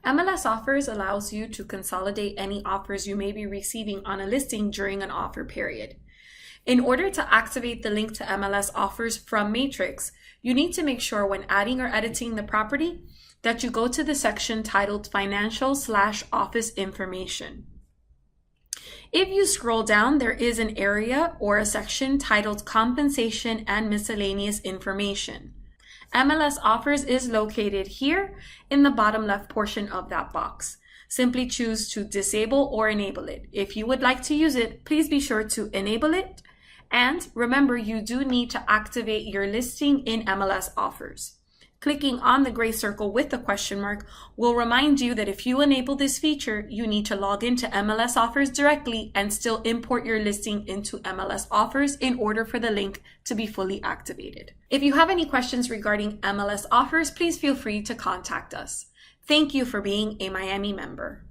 MLS Offers allows you to consolidate any offers you may be receiving on a listing during an offer period. In order to activate the link to MLS Offers from Matrix, you need to make sure when adding or editing the property that you go to the section titled Financial/Office Information. If you scroll down, there is an area or a section titled Compensation and Miscellaneous Information. MLS Offers is located here in the bottom left portion of that box. Simply choose to disable or enable it. If you would like to use it, please be sure to enable it. And remember, you do need to activate your listing in MLS Offers. Clicking on the gray circle with the question mark will remind you that if you enable this feature, you need to log into MLS Offers directly and still import your listing into MLS Offers in order for the link to be fully activated. If you have any questions regarding MLS Offers, please feel free to contact us. Thank you for being a Miami member.